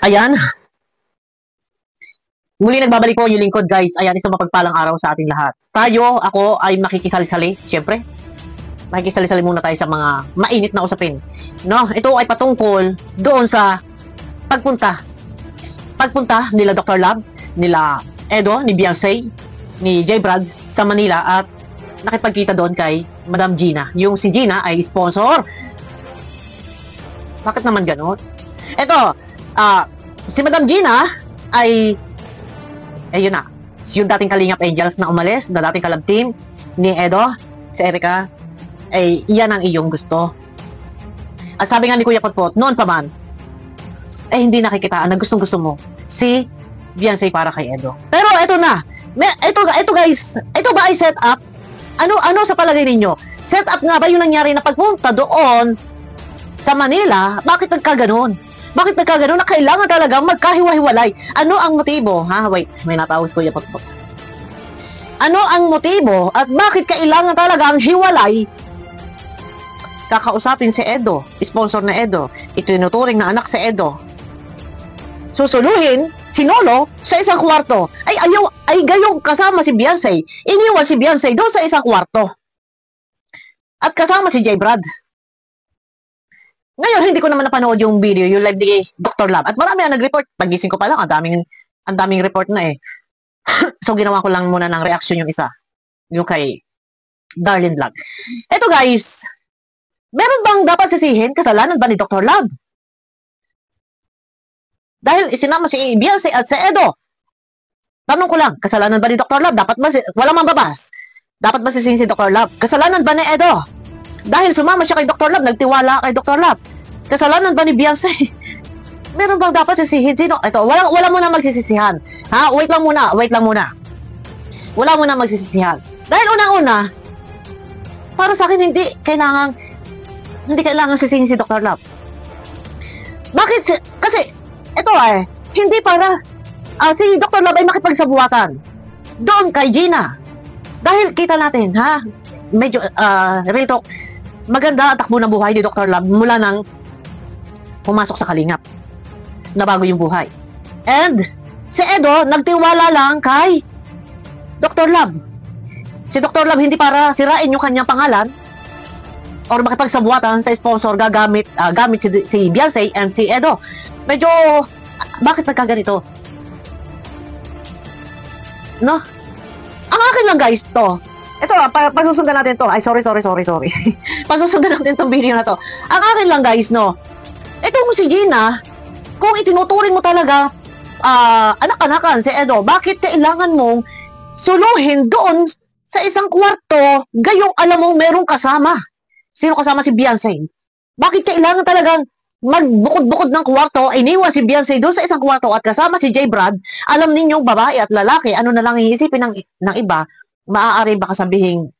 Ayan, muli nagbabalik po yung lingkod guys. Ayan, isang mapagpalang araw sa ating lahat. Ako ay makikisali-sali, syempre. Makikisali-sali muna tayo sa mga mainit na usapin. No, ito ay patungkol doon sa pagpunta nila Dr. Love, nila Edo, ni Beyonce, ni J. Brad sa Manila at nakipagkita doon kay Madam Gina. Yung si Gina ay sponsor. Bakit naman gano'n? Ito, si Madam Gina ay yun na, yung dating Kalingap Angels na umalis, na dating kalab team ni Edo, si Erica, ay yan ang iyong gusto. At sabi nga ni Kuya Potpot, noon pa man, hindi nakikitaan na gustong-gusto mo si Beyonce para kay Edo. Pero ito na, ito guys, ito ba ay set up? Ano sa palagay ninyo? Set up nga ba yung nangyari na pagpunta doon sa Manila? Bakit nagkaganon? Bakit nagkagano'n na kailangan talagang magkahiwa-hiwalay? Ano ang motibo? Wait, may natawag si Kuya Potpot. Ano ang motibo at bakit kailangan talaga ang hiwalay? Kakausapin si Edo, sponsor na Edo, itinuturing na anak si Edo. Susuluhin si Nolo sa isang kwarto. Ay gayong kasama si Beyonce. Iniwan si Beyonce doon sa isang kwarto. At kasama si J. Brad. Ngayon, hindi ko naman napanood yung video, yung live ni Dr. Love. At marami na nag-report. Pagising ko pa lang, ang daming report na eh. So, ginawa ko lang muna ng reaction yung isa. Yung kay Darlene Vlog. Eto guys, meron bang dapat sisihin? Kasalanan ba ni Dr. Love? Dahil isinama si Beyonce at si Edo. Tanong ko lang, kasalanan ba ni Dr. Love? Walang mambabas. Dapat ba sisihin si Dr. Love? Kasalanan ba ni Edo? Dahil sumama siya kay Dr. Love, nagtiwala kay Dr. Love. Kasalanan ba ni Beyonce? Meron bang dapat sisihin? Sino? Ito, wala muna magsisisihan. Wait lang muna. Wala muna magsisisihan. Dahil unang-una, para sa akin, hindi kailangan sisihin si Dr. Love. Bakit? Kasi, ito hindi para si Dr. Love ay makipagsabuatan doon kay Gina. Dahil kita natin, medyo, rito, maganda ang takbo ng buhay ni Dr. Love mula nang pumasok sa Kalingap. Nabago yung buhay. And, si Edo, nagtiwala lang kay Dr. Love. Si Dr. Love, hindi para sirain yung kanyang pangalan or makipagsabuatan sa sponsor gamit si Beyonce and si Edo. Medyo, bakit nagkaganito? No? Ang akin lang guys, to. Ito, pasusundan natin to. Sorry. Pasusundan natin tong video na to. Ang akin lang guys, no. Itong si Gina, kung itinuturing mo talaga anak-anakan si Edo, bakit kailangan mong suluhin doon sa isang kwarto gayong alam mong merong kasama? Sino kasama? Si Beyonce. Bakit kailangan talagang magbukod-bukod ng kwarto, iniwan si Beyonce doon sa isang kwarto at kasama si J. Brad? Alam ninyong babae at lalaki, ano na lang iisipin ng iba, maaari baka sabihin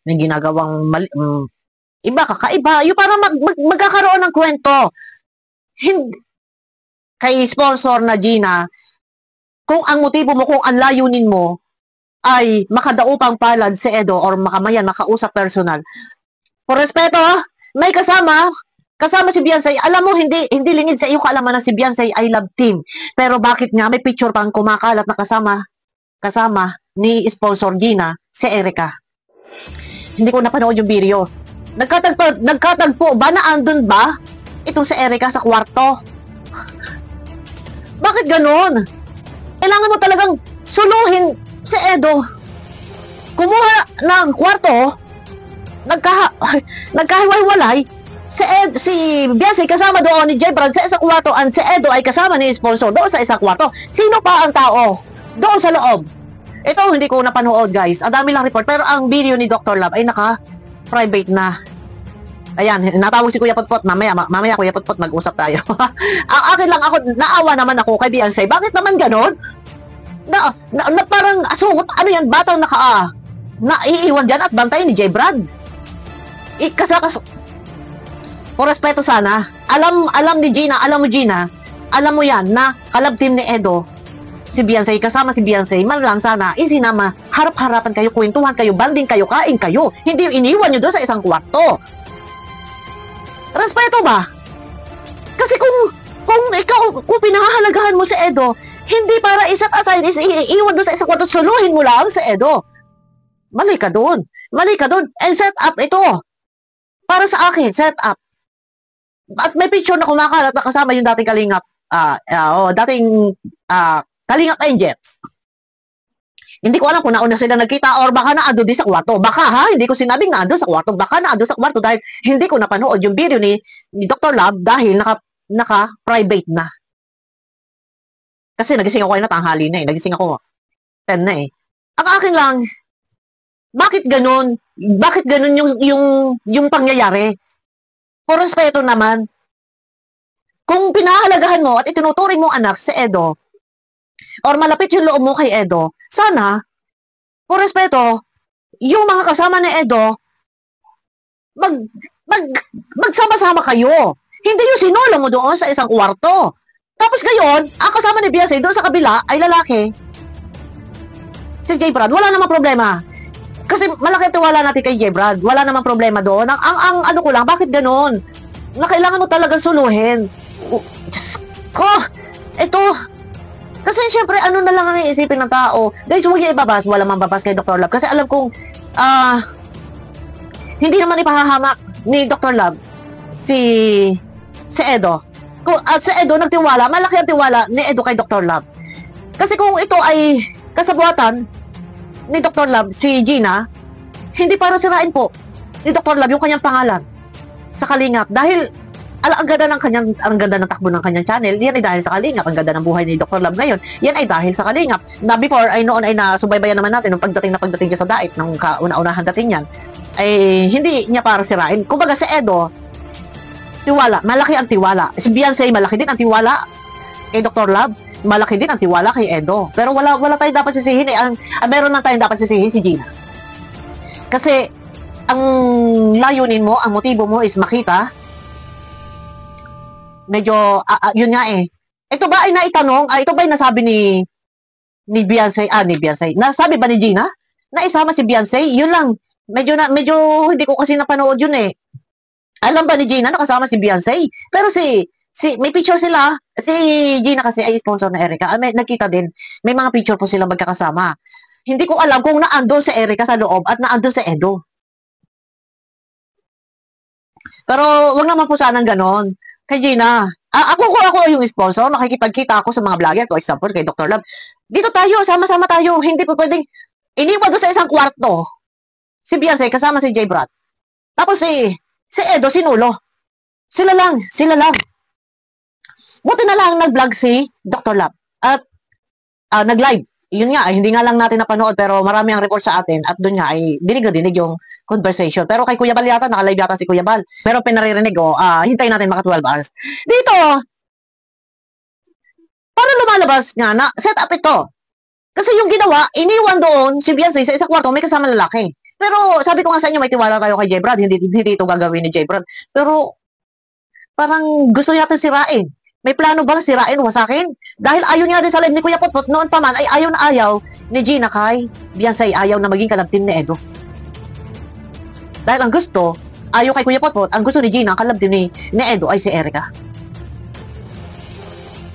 ng ginagawang iba, kakaiba, yung parang magkakaroon ng kwento. Kay sponsor na Gina, kung ang motibo mo, kung ang layunin mo ay makadaupang palad si Edo or makausap personal, por respeto, may kasama si Beyonce. Alam mo, hindi lingid sa iyo kaalaman na si Beyonce ay love team. Pero bakit nga may picture pang kumakalat na kasama ni sponsor Gina, si Erica? Hindi ko napanood yung video. Nagkatagpo ba na andun ba itong si Erica sa kwarto? Bakit ganon? Kailangan mo talagang suluhin si Edo. Kumuha ng kwarto, nagkahiwalay, si Beyonce kasama doon ni J. Brad sa isang kwarto at si Edo ay kasama ni sponsor doon sa isang kwarto. Sino pa ang tao doon sa loob? Ito, hindi ko napanood guys. Ang dami lang report. Pero ang video ni Dr. Love ay naka-private na. Ayan, natawag si Kuya Potpot. Mamaya Kuya Potpot, mag-usap tayo. Ang akin lang, naawa naman ako kay Beyonce. Bakit naman ganon? Na parang asungot, ano yan, batang naiiwan dyan at bantay ni J. Brad. Por respeto sana. Alam ni Gina, alam mo yan na kalab team ni Edo, si Beyonce, kasama si Beyonce, man lang sana isinama, harap-harapan kayo, kwentuhan kayo, banding kayo, kain kayo. Hindi yung iniwan nyo doon sa isang kwarto. Respeto ba? Kasi kung Kung pinahahalagahan mo si Edo, hindi para iset aside, iiwan doon sa isang kwarto, suluhin mo lang si Edo. Mali ka doon. Mali ka doon. And set up ito. Para sa akin, set up. At may picture na kumakalat na kasama yung dating Kalingap, Kalingap Angels. Hindi ko alam kung nauna sila nagkita or baka naando din sa kwarto. Baka ha, hindi ko sinabing naando sa kwarto. Baka naando sa kwarto dahil hindi ko napanood yung video ni Dr. Love dahil naka-private na. Kasi nagising ako ay natanghali na eh. Nagising ako 10 na eh. Ang akin lang, bakit ganun? Bakit ganun yung pangyayari? Por respeto naman. Kung pinahalagahan mo at itinuturing mong anak si Edo, or malapit yung loob mo kay Edo, sana, por respeto, yung mga kasama ni Edo, magsama-sama kayo. Hindi yung sinulo mo doon sa isang kwarto. Tapos ngayon, ang kasama ni Beyonce doon sa kabila ay lalaki. Si J. Brad, wala namang problema. Kasi malaki tiwala natin kay J. Brad. Wala namang problema doon. Ang ano ko lang, bakit ganun? Na kailangan mo talagang suluhin. Diyos ko, ito. Kasi syempre, ano na lang ang iisipin ng tao. Guys, huwag niya ibabas. Wala mang babas kay Dr. Love. Kasi alam kong, hindi naman ipahahamak ni Dr. Love si Edo. At si Edo nagtiwala, malaki ang tiwala ni Edo kay Dr. Love. Kasi kung ito ay kasabuatan ni Dr. Love, si Gina, hindi para sirain po ni Dr. Love yung kanyang pangalan sa Kalingap. Dahil ang ganda ng takbo ng kanyang channel, yan ay dahil sa Kalingap. Ang ganda ng buhay ni Dr. Love ngayon, yan ay dahil sa Kalingap. Na before, ay noon ay nasubaybayan naman natin nung pagdating niya sa Daet, nung kauna-unahan dating yan, ay hindi niya para sirain. Kumbaga si Edo, tiwala, malaki ang tiwala. Si Beyonce, malaki din ang tiwala kay Dr. Love. Malaki din ang tiwala kay Edo. Pero wala tayong dapat sisihin. Meron lang tayong dapat sisihin si Gina. Kasi, ang layunin mo, ang motibo mo is makita. Medyo, yun nga eh. Ito ba ay naitanong? Ito ba ay nasabi ni Beyonce? Nasabi ba ni Gina? Na isama si Beyonce? Yun lang. Medyo hindi ko kasi napanood yun eh. Alam ba ni Gina na kasama si Beyonce? Pero may picture sila. Si Gina kasi ay sponsor na Erica. Nakita din. May mga picture po silang magkakasama. Hindi ko alam kung naando si Erica sa loob at naando si Edo. Pero wag naman po sanang ganon. Kay Gina, ako yung sponsor. Makikipagkita ako sa mga vlogger. For example, kay Dr. Love. Dito tayo, sama-sama tayo. Hindi po pwedeng iniwan doon sa isang kwarto. Si Beyonce kasama si J. Brad. Tapos si Edo, sinulo. Sila lang. Buti na lang nag-vlog si Dr. Love. At nag-live. Yun nga, hindi nga lang natin napanood pero marami ang report sa atin at doon nga ay dinig yung conversation. Pero kay Kuya Bal yata, naka-live yata si Kuya Bal. Pero pinaririnig hintayin natin maka 12 hours. Dito, para lumalabas nga na set up ito. Kasi yung ginawa, iniwan doon si Beyonce sa isang kwarto, may kasama lalaki. Pero sabi ko nga sa inyo, may tiwala tayo kay J. Brad, hindi ito gagawin ni J. Brad. Pero parang gusto yata sirain. May plano bang sirain sa akin? Dahil ayaw niya din sa live ni Kuya Potpot, noon pa man ay ayaw na ayaw ni Gina kay Beyonce, ayaw na maging kalabtin ni Edo. Dahil ang gusto, ayaw kay Kuya Potpot, ang gusto ni Gina, ang kalabtin ni Edo ay si Erica.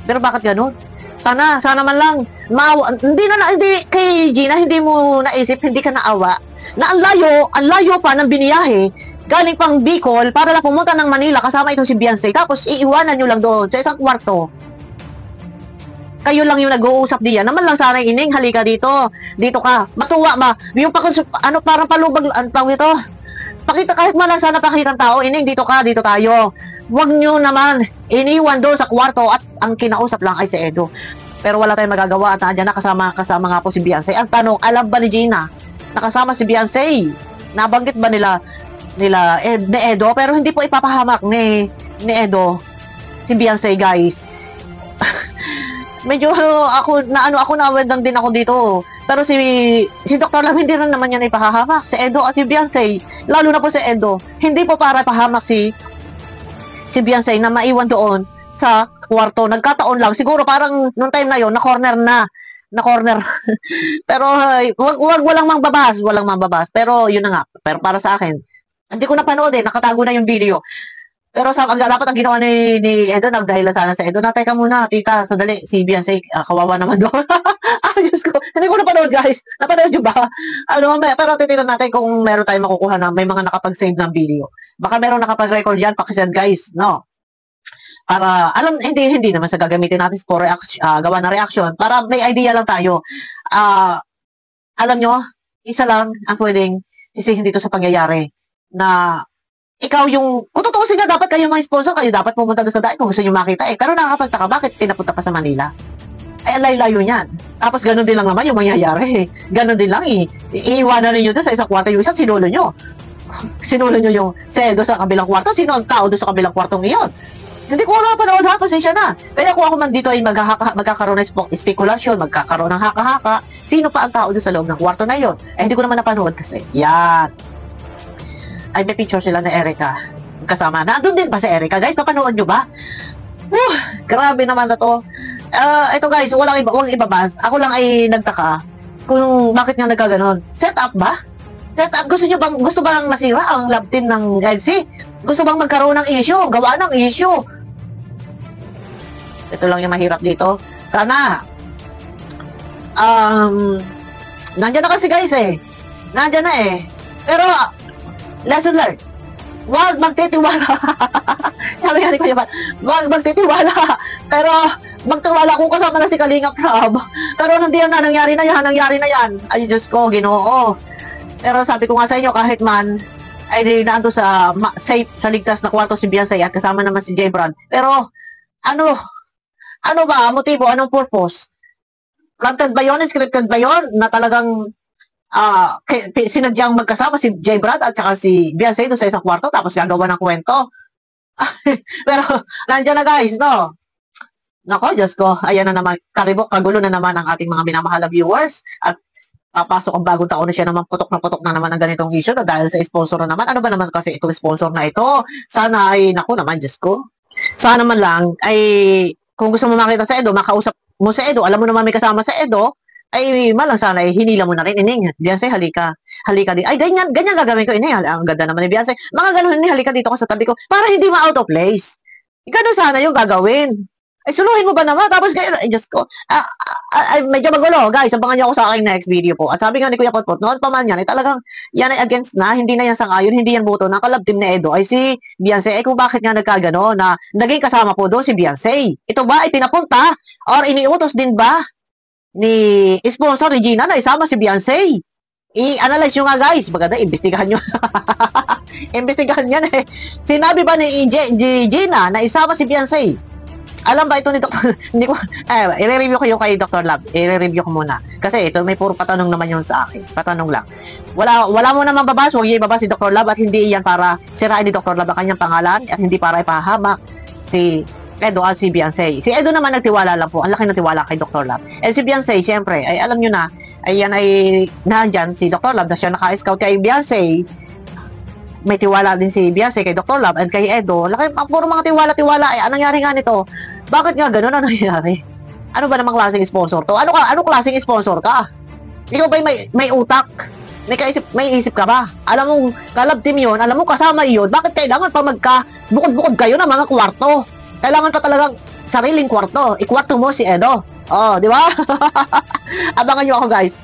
Pero bakit ganun? Sana man lang, hindi kay Gina, hindi mo naisip, hindi ka naawa, na ang layo pa ng biniyahe, galing pang Bicol para lang pumunta ng Manila kasama itong si Beyonce. Tapos iiwanan nyo lang doon sa isang kwarto. Kayo lang yung nag-uusap diyan. Naman lang sana ining, halika dito. Dito ka. Matuwa ba? Yung parang palubag, ang tawag ito. Pakita kahit man lang sana pakita ng tao, ining, dito ka, dito tayo. Huwag nyo naman iniwan doon sa kwarto at ang kinausap lang ay si Edo. Pero wala tayong magagawa at nandiyan na kasama nga po si Beyonce. Ang tanong, alam ba ni Gina nakasama si Beyonce? Nabanggit ba ni Edo, pero hindi po ipapahamak ni Edo si Beyonce, guys. Medyo ako nawendang din ako dito. Pero si Dr. Love hindi rin naman yan ipahahamak. Si Edo at si Beyonce, lalo na po si Edo, hindi po para ipahamak si Beyonce na maiwan doon sa kwarto. Nagkataon lang, siguro parang noong time na yon na corner. Pero walang mangbabas. Pero yun na nga. Pero para sa akin, hindi ko napanood nakatago na yung video. Pero dapat ang ginawa ni Edo, nagdahilan sana sa Edo na, teka muna, tita, sandali, si Beyonce, kawawa naman doon. Diyos ko, hindi ko napanood, guys. Napanood nyo ba? Pero titignan natin kung meron tayong makukuha na may mga nakapag-save ng video. Baka meron nakapag-record yan, pakisend, guys, no? Para, hindi naman sa gagamitin natin for gawa ng reaction, para may idea lang tayo. Alam nyo, isa lang ang pwedeng sisihin dito sa pangyayari na ikaw yung, kung tutuusin nga, dapat kayo mga sponsor, kayo dapat pumunta doon sa daan kung gusto nyo makita Pero nakakapagtaka, bakit pinapunta pa sa Manila? Ay, ang layo-layo niyan. Tapos ganun din lang naman yung mangyayari. Ganun din lang, iiwanan ninyo doon sa isang kwarto yung isang sinulo nyo. Sinulo nyo yung sedo sa kabilang kwarto, sino ang tao doon sa kabilang kwartong iyon? Hindi ko wala panood ha, pasensya na. Kaya kung ako man dito ay magkakaroon ng spekulasyon, magkakaroon ng haka-haka, sino pa ang tao doon sa loob ng kwarto na iyon? Hindi ko naman napanood kasi. Yan. Ay, may picture sila na Erica kasama. Nandun din ba si Erica? Guys, napanood nyo ba? Grabe naman na to. Ito guys, walang ibabas. Ako lang ay nagtaka kung bakit nga nagkaganon. Set up ba? Set up. Gusto bang masira ang love team ng LC? Gusto bang magkaroon ng issue? Gawa ng issue? Ito lang yung mahirap dito. Sana nandyan na kasi guys Nandyan na Pero lesson learned. Huwag magtitiwala. Sabi nga ni Kuya Pat, huwag magtitiwala. Pero magtiwala kung kasama na si Kalinga Prab. Pero hindi yan nangyari na yan. Ay, Diyos ko, Ginoo. Pero sabi ko nga sa inyo, kahit man, ay naando sa safe, sa ligtas na kwarto si Beyonce at kasama naman si J. Brand. Pero, ano ba, motibo, anong purpose? Planted ba yun? Scripted ba yun? Na talagang sinadyang magkasama si J. Brad at saka si Beyonce doon sa isang kwarto tapos gagawa ng kwento. Pero nandiyan na guys, no? Nako, Diyos ko, ayan na naman, kagulo na naman ang ating mga minamahal na viewers at papasok ang bagong taon na siya naman, putok na naman ang ganitong issue na dahil sa sponsor na naman. Ano ba naman kasi itong sponsor na ito? Sana ay, naku naman, Diyos ko. Sana naman lang ay, kung gusto mo makita sa Edo, makausap mo sa Edo, alam mo naman may kasama sa Edo, ay malang sana hinila mo na rin, Ining. Beyonce, halika din. Ay, ganyan gagawin ko, Ining. Ang ganda naman ni Beyonce. Mga ganun, halika dito ka sa tabi ko para hindi ma-out of place. Ganun sana yung gagawin. Ay, suluhin mo ba naman? Tapos ganyan, ay, Diyos ko. Medyo magulo, guys. Sabangan niyo ako sa aking next video po. At sabi nga ni Kuya Potpot, noon pa man yan, ay talagang yan ay against na, hindi na yan sang-ayon, hindi yan boto na kalab team na Edo. Ay si Beyonce, ay kung bakit nga nagkagano na naging kasama po doon si Beyonce. Ito ba ay pinapunta or iniutos din ba ni sponsor ni Gina na isama si Beyonce? I-analyze nyo nga guys. Maganda, imbestigahan nyo. Imbestigahan yan Sinabi ba ni Gina na isama si Beyonce? Alam ba ito ni Dr. Hindi ko, i-review ko yung kay Dr. Love. I-review ko muna. Kasi ito, may puro patanong naman yun sa akin. Patanong lang. Wala mo naman babas. Huwag yung ibabas si Dr. Love at hindi yan para sirain ni Dr. Love ang kanyang pangalan at hindi para ipahamak si Edo at si Beyonce. Si Edo naman nagtiwala lang po. Ang laki ng tiwala kay Dr. Love. And si Beyonce, syempre, ay alam nyo na, ay yan ay nandyan si Dr. Love na siya naka-scout kay Beyonce. May tiwala din si Beyonce kay Dr. Love and kay Edo. Laki, puro mga tiwala. Ay, anong nangyari nga nito? Bakit nga ganun? Ano nangyari? Ano ba namang klaseng sponsor to? Ano klaseng sponsor ka? Ikaw ba may utak? May isip ka ba? Alam mo, kalab team yun, alam mo kasama yun, bakit kailangan pa bukod-bukod kayo ng mga kwarto? Kailangan pa talagang sariling kwarto. Ikwarto mo si Edo. Oh, di ba? Abangan nyo ako guys.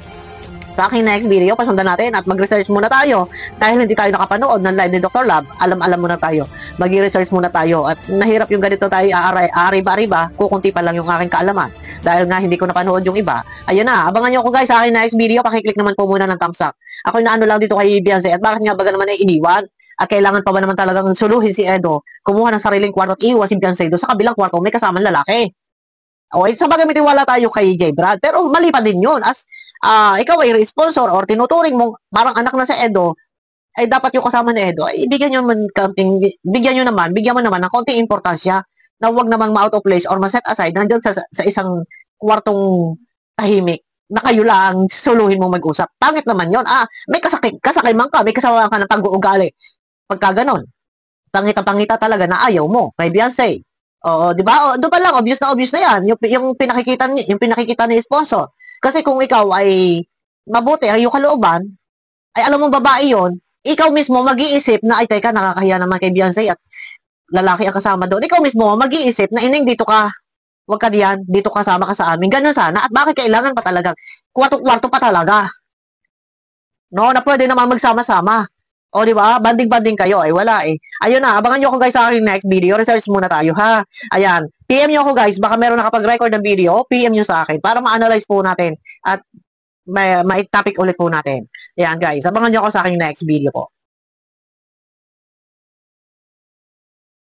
Sa aking next video, pasundan natin at mag-research muna tayo. Dahil hindi tayo nakapanood ng live ni Dr. Love, alam muna tayo. Mag-research muna tayo. At nahirap yung ganito tayo, ariba-ariba, kukunti pa lang yung aking kaalaman. Dahil nga hindi ko napanood yung iba. Ayun na, abangan nyo ako guys sa aking next video. Pakiclick naman po muna ng thumbs up. Ako na ano lang dito kay Beyonce. At bakit nga baga naman ay iniwan? At kailangan pa ba naman talagang suluhin si Edo? Kumuha ng sariling kwarto at iiwan si Beyonce doon sa kabilang kwarto may kasamang lalaki. Okay, sa bagay may tiwala tayo kay J. Brad. Pero mali pa din yun. As ikaw ay sponsor or tinuturing mo parang anak na sa Edo, ay dapat yung kasama ni Edo, ay bigyan mo naman ng konting importansya na huwag namang ma-out of place or ma-set aside nandyan sa isang kwartong tahimik na kayo lang suluhin mo mag-usap. Pangit naman yon. May kasakiman ka, may kasama ka ng pag-uugali. Pagka ganon, pangita talaga na ayaw mo kay Beyonce. Oo, di ba? Doon pa lang, obvious na yan. Yung pinakikita ni sponsor. Kasi kung ikaw ay mabuti, ay yung kalooban, ay alam mo babae yon, ikaw mismo mag-iisip na, ay teka, nakakahiya naman kay Beyonce at lalaki ang kasama doon. Ikaw mismo, mag-iisip na ining dito ka. Huwag ka diyan, dito kasama ka sa amin. Ganun sana. At bakit kailangan pa talaga? Kwarto-kwarto pa talaga. No, na pwede naman magsama-sama. O, di ba? Banding-banding kayo. Eh, wala eh. Ayun na, abangan nyo ako guys sa aking next video. Research muna tayo, ha? Ayan. PM nyo ako guys. Baka meron nakapag-record ng video. PM nyo sa akin para ma-analyze po natin. At may topic ulit po natin. Ayan guys. Abangan nyo ako sa aking next video po.